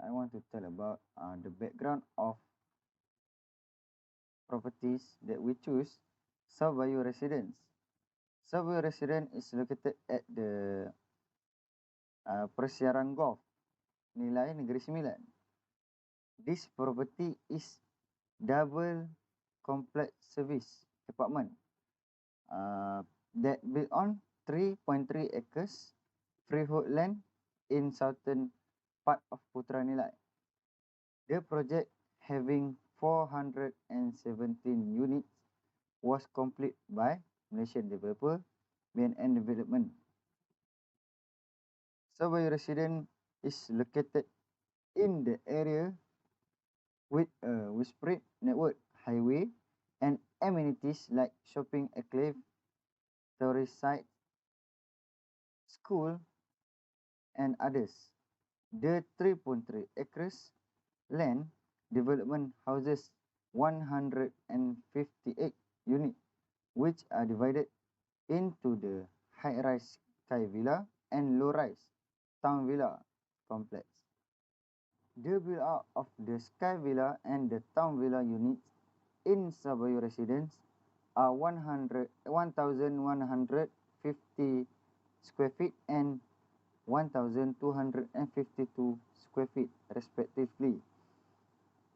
I want to tell about the background of properties that we choose. Surveyor Residence. Surveyor Residence is located at the Persiaran Golf, Nilai, Negeri Sembilan. This property is double complex service apartment that built on 3.3 acres freehold land in southern part of Putra Nilai. The project, having 417 units, was completed by Malaysian developer BNN Development. Surveyor Residence is located in the area with a widespread network highway and amenities like shopping enclave, tourist site, school, and others. The 3.3 acres land development houses 158 units, which are divided into the high-rise Sky Villa and low-rise Town Villa complex. The build-out of the Sky Villa and the Town Villa units in Surveyor Residence are 1,150 square feet and 1,252 square feet respectively,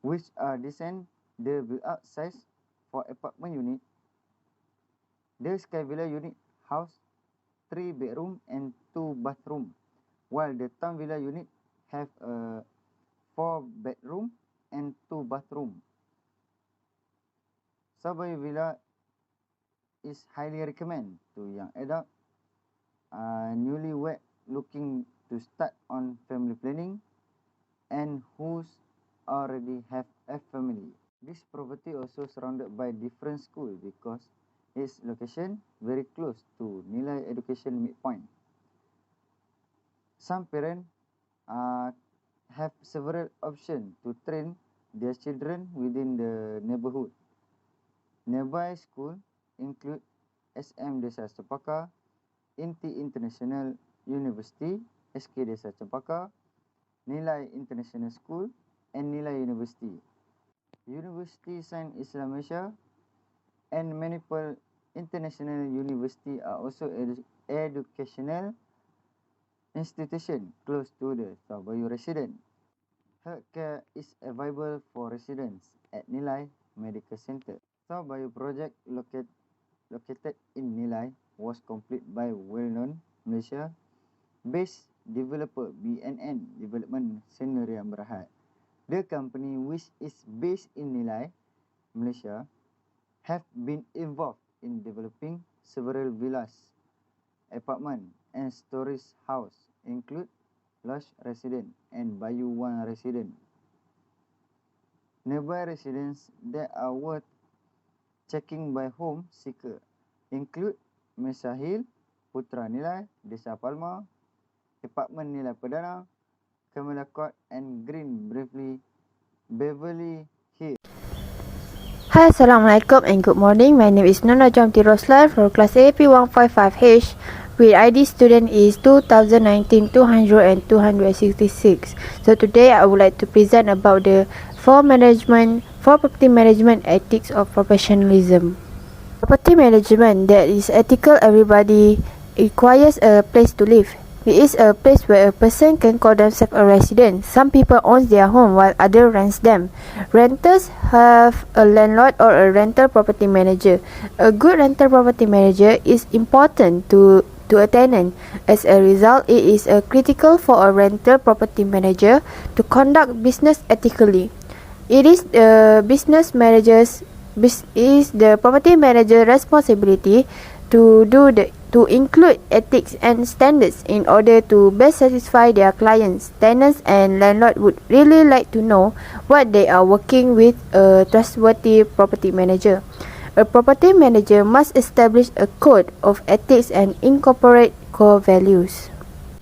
which are decent. The build-out size for apartment unit. The Sky Villa unit house 3 bedroom and 2 bathroom, while the Town Villa unit have a 4 bedroom and 2 bathroom. Surveyor Villa is highly recommended to young adult, newlywed looking to start on family planning, and who already have a family. This property also surrounded by different schools because its location very close to Nilai Education Midpoint. Some parents have several options to train their children within the neighborhood. Nearby schools include SM Desa Cempaka, Inti International University, SK Desa Cempaka, Nilai International School, and Nilai University. University Sains Islam Malaysia and multiple international universities are also educational institutions close to the Surveyor Residence. Healthcare is available for residents at Nilai Medical Center. Surveyor project located in Nilai was completed by well-known Malaysia-based developer BNN Development Sdn Bhd. The company, which is based in Nilai, Malaysia, have been involved in developing several villas, apartment, and storage house, include Lodge Residence and Bayu One Residence. Nearby residents that are worth checking by home seeker include Mesa Hill, Putra Nilai, Desa Palma, Apartment Nilai Perdana, Camilla Court, and Green Beverly Hills. Hi, Assalamualaikum and good morning. My name is Najwa Roslan from class AAP1155H with ID student is 2019-200-266. So today I would like to present about the property management ethics of professionalism. Property management that is ethical everybody requires a place to live. It is a place where a person can call themselves a resident. Some people own their home while others rent them. Renters have a landlord or a rental property manager. A good rental property manager is important to a tenant. As a result, it is critical for a rental property manager to conduct business ethically. It is the property manager's responsibility to include ethics and standards in order to best satisfy their clients. Tenants and landlord would really like to know what they are working with a trustworthy property manager. A property manager must establish a code of ethics and incorporate core values.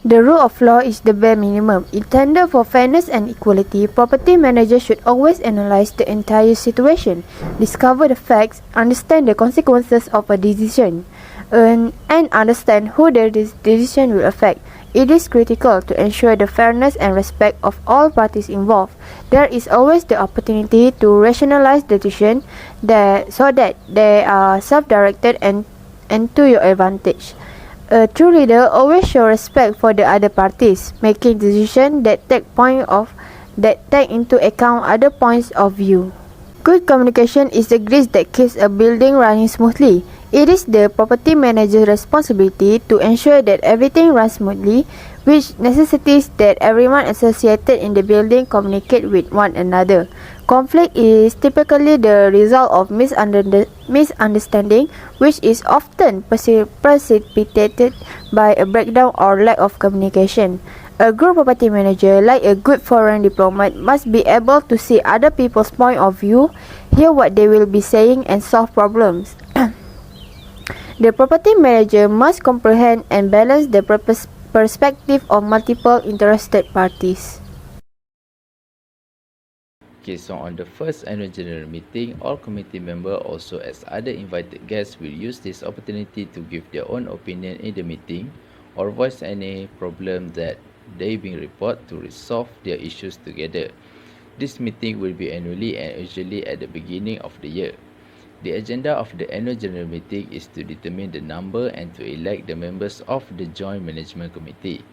The rule of law is the bare minimum. Intended for fairness and equality, property managers should always analyze the entire situation, discover the facts, understand the consequences of a decision, and understand who the decision will affect. It is critical to ensure the fairness and respect of all parties involved. There is always the opportunity to rationalize decisions so that they are self-directed and to your advantage. A true leader always shows respect for the other parties, making decisions that take into account other points of view. Good communication is the grease that keeps a building running smoothly. It is the property manager's responsibility to ensure that everything runs smoothly, which necessitates that everyone associated in the building communicate with one another. Conflict is typically the result of misunderstanding, which is often precipitated by a breakdown or lack of communication. A good property manager, like a good foreign diplomat, must be able to see other people's point of view, hear what they will be saying, and solve problems. The property manager must comprehend and balance the perspective of multiple interested parties. Okay, so on the first annual general meeting, all committee members, also as other invited guests, will use this opportunity to give their own opinion in the meeting or voice any problem that they being reported to resolve their issues together. This meeting will be annually and usually at the beginning of the year. The agenda of the annual general meeting is to determine the number and to elect the members of the Joint Management Committee.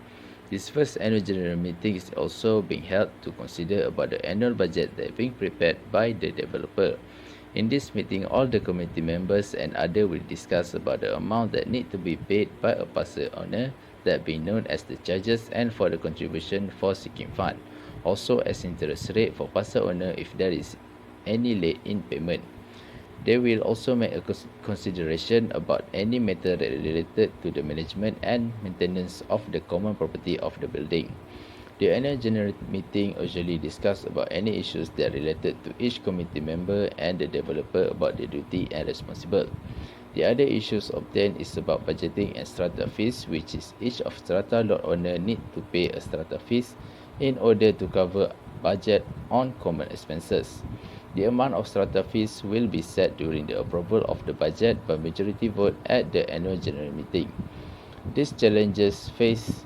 This first annual general meeting is also being held to consider about the annual budget that is being prepared by the developer. In this meeting, all the committee members and others will discuss about the amount that need to be paid by a parcel owner, that being known as the charges, and for the contribution for seeking fund. Also as interest rate for parcel owner if there is any late in payment. They will also make a consideration about any matter related to the management and maintenance of the common property of the building. The annual general meeting usually discuss about any issues that are related to each committee member and the developer about their duty and responsible. The other issues obtained is about budgeting and strata fees, which is each of strata lot owner need to pay a strata fees in order to cover budget on common expenses. The amount of strata fees will be set during the approval of the budget by majority vote at the annual general meeting. These challenges faced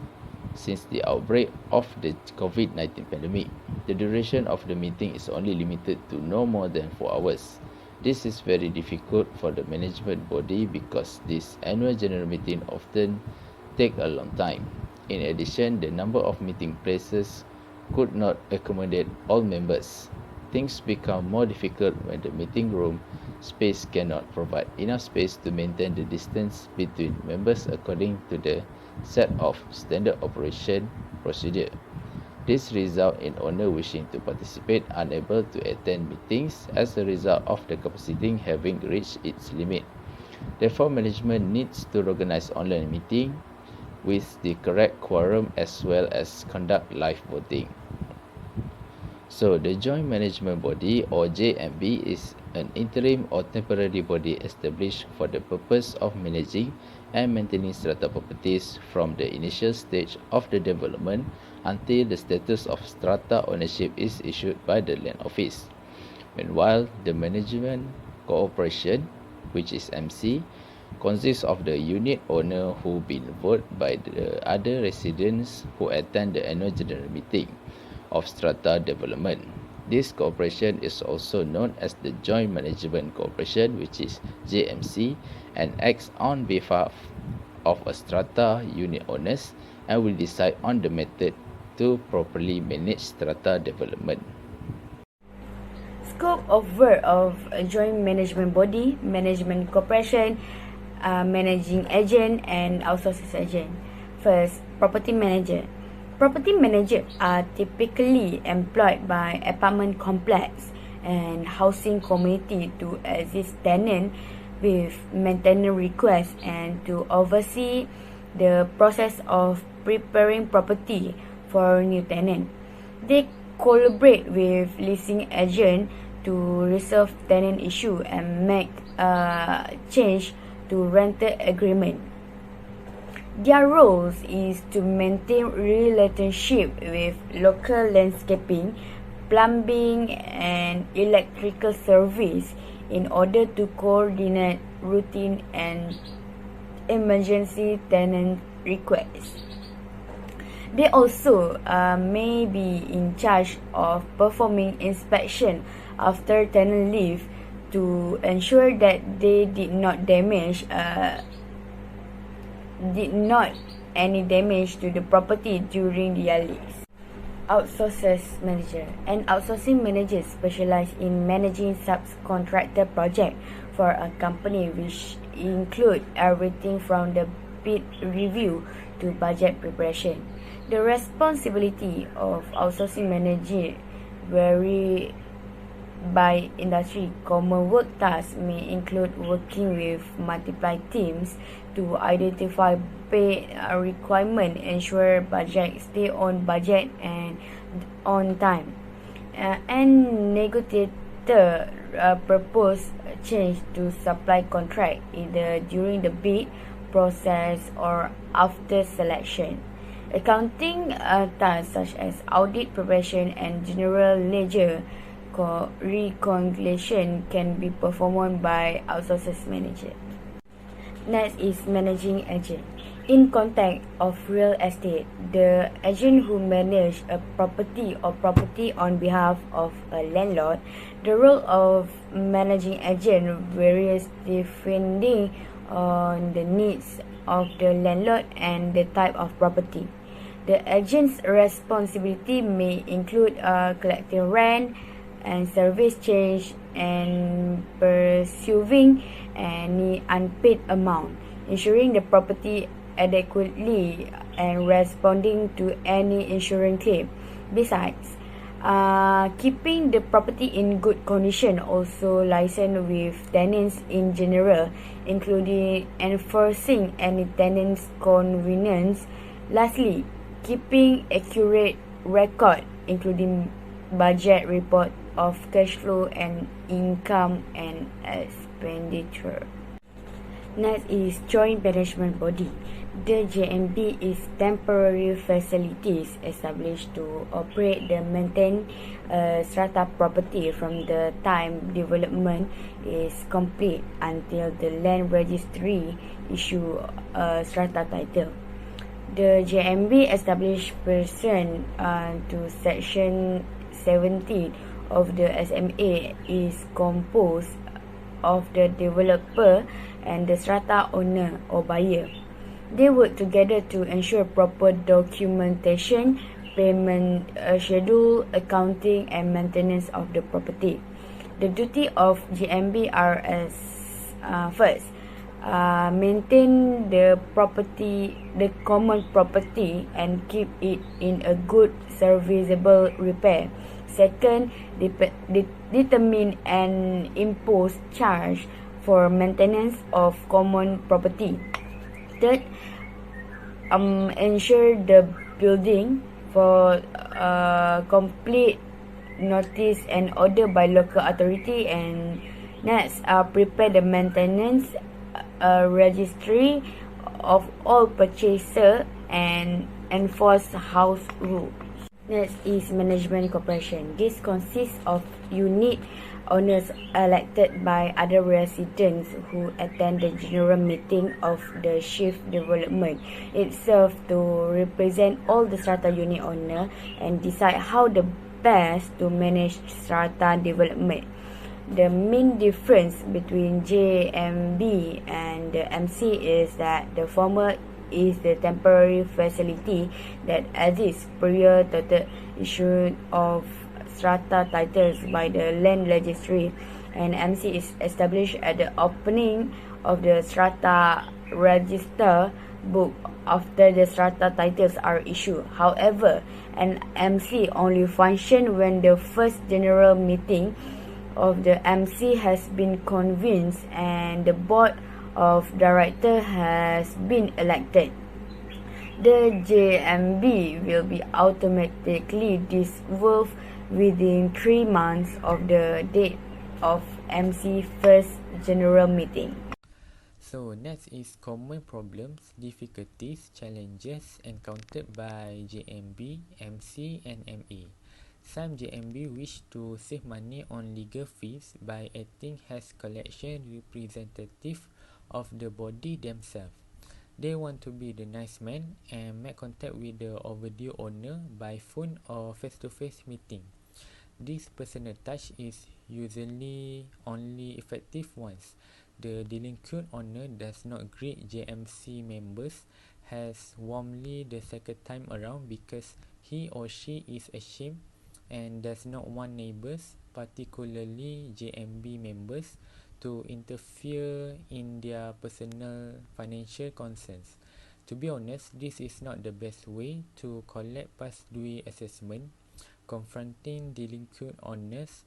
since the outbreak of the COVID-19 pandemic. The duration of the meeting is only limited to no more than 4 hours. This is very difficult for the management body because this annual general meeting often take a long time. In addition, the number of meeting places could not accommodate all members. Things become more difficult when the meeting room space cannot provide enough space to maintain the distance between members according to the set of standard operation procedure. This results in owner wishing to participate unable to attend meetings as a result of the capacity having reached its limit. Therefore, management needs to organize online meeting with the correct quorum as well as conduct live voting. So, the Joint Management Body or JMB is an interim or temporary body established for the purpose of managing and maintaining strata properties from the initial stage of the development until the status of strata ownership is issued by the Land Office. Meanwhile, the Management Cooperation, which is MC, consists of the unit owner who been voted by the other residents who attend the annual general meeting of strata development. This cooperation is also known as the Joint Management Cooperation, which is JMC, and acts on behalf of a strata unit owners and will decide on the method to properly manage strata development. Scope of work of a joint management body, management corporation, managing agent and outsourcing agent. First, property manager. Property managers are typically employed by apartment complex and housing community to assist tenants with maintenance requests and to oversee the process of preparing property for new tenant. They collaborate with leasing agent to resolve tenant issue and make a change to rental agreement. Their roles is to maintain relationship with local landscaping, plumbing and electrical service in order to coordinate routine and emergency tenant requests. They also may be in charge of performing inspection after tenant leave to ensure that they did not any damage to the property during their lease. Outsources manager. An outsourcing manager specializes in managing subcontractor project for a company, which include everything from the bid review to budget preparation. The responsibility of outsourcing manager vary by industry. Common work tasks may include working with multiple teams to identify pay requirement, ensure budget stay on budget and on time, and negotiate the proposed change to supply contract either during the bid process or after selection. Accounting tasks such as audit preparation and general ledger reconciliation can be performed by outsourcing manager. Next is managing agent. In context of real estate, the agent who manages a property or property on behalf of a landlord, the role of managing agent varies depending on the needs of the landlord and the type of property. The agent's responsibility may include collecting rent and service charge and pursuing any unpaid amount, ensuring the property adequately and responding to any insurance claim. Besides, keeping the property in good condition, also liaison with tenants in general, including enforcing any tenant's convenience. Lastly, keeping accurate record, including budget report of cash flow and income and expenditure. Next is joint management body. The JMB is temporary facilities established to operate and maintain strata property from the time development is complete until the land registry issue a strata title. The JMB established pursuant to Section 70 of the SMA is composed of the developer and the strata owner or buyer. They work together to ensure proper documentation, payment schedule, accounting and maintenance of the property. The duty of GMB are as first, maintain the property, the common property and keep it in a good serviceable repair. Second, determine and impose charge for maintenance of common property. Third, ensure the building for complete notice and order by local authority. And next, prepare the maintenance registry of all purchaser and enforce house rules. Next is management corporation. This consists of unit owners elected by other residents who attend the general meeting of the shift development. It serves to represent all the strata unit owner and decide how the best to manage strata development. The main difference between JMB and the MC is that the former is the temporary facility that exists prior to the issue of strata titles by the land registry, and MC is established at the opening of the strata register book after the strata titles are issued. However, an MC only function when the first general meeting of the MC has been convened and the board of director has been elected. The JMB will be automatically dissolved within 3 months of the date of MC first general meeting. So next is common problems, difficulties, challenges encountered by JMB, MC and MA. Some JMB wish to save money on legal fees by acting as collection representative of the body themselves. They want to be the nice man and make contact with the overdue owner by phone or face-to-face meeting. This personal touch is usually only effective once the delinquent owner does not greet JMC members as warmly the second time around because he or she is ashamed and does not want neighbors, particularly JMB members, to interfere in their personal financial concerns. To be honest, this is not the best way to collect past due assessment. Confronting delinquent owners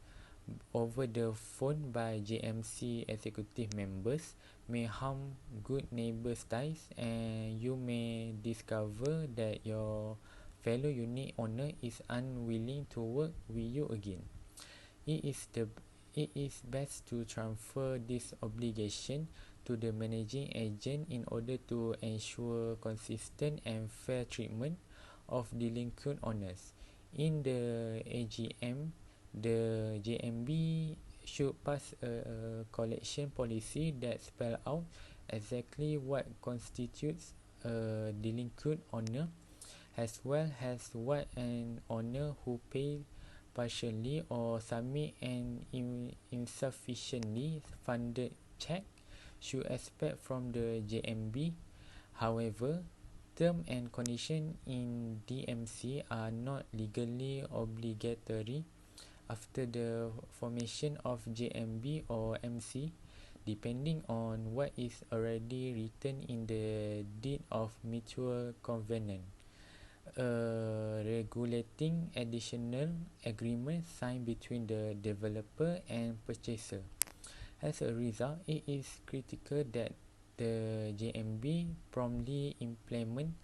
over the phone by JMC executive members may harm good neighbours ties, and you may discover that your fellow unit owner is unwilling to work with you again. It is best to transfer this obligation to the managing agent in order to ensure consistent and fair treatment of delinquent owners. In the AGM, the JMB should pass a collection policy that spells out exactly what constitutes a delinquent owner, as well as what an owner who pays partially or submit an insufficiently funded check should expect from the JMB. However, terms and conditions in DMC are not legally obligatory after the formation of JMB or MC, depending on what is already written in the deed of mutual covenant. A regulating additional agreement signed between the developer and purchaser. As a result, it is critical that the JMB promptly implement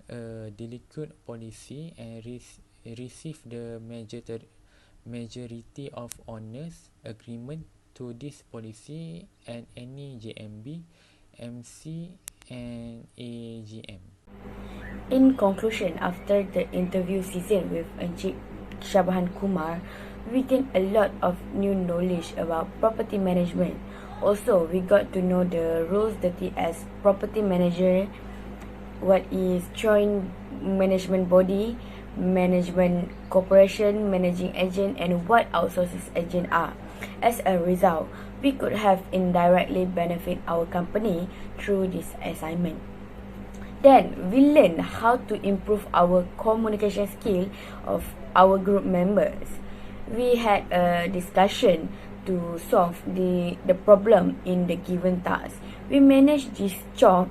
a delinquent policy and receive the majority of owners' agreement to this policy at any JMB, MC, and AGM. In conclusion, after the interview season with Encik Shabahan Kumar, we gained a lot of new knowledge about property management. Also, we got to know the rules that as property manager, what is joint management body, management corporation, managing agent, and what outsources agent are. As a result, we could have indirectly benefit our company through this assignment. Then, we learned how to improve our communication skill of our group members. We had a discussion to solve the problem in the given task. We managed this job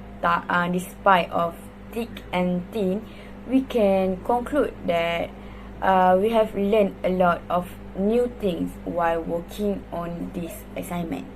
despite of thick and thin. We can conclude that we have learned a lot of new things while working on this assignment.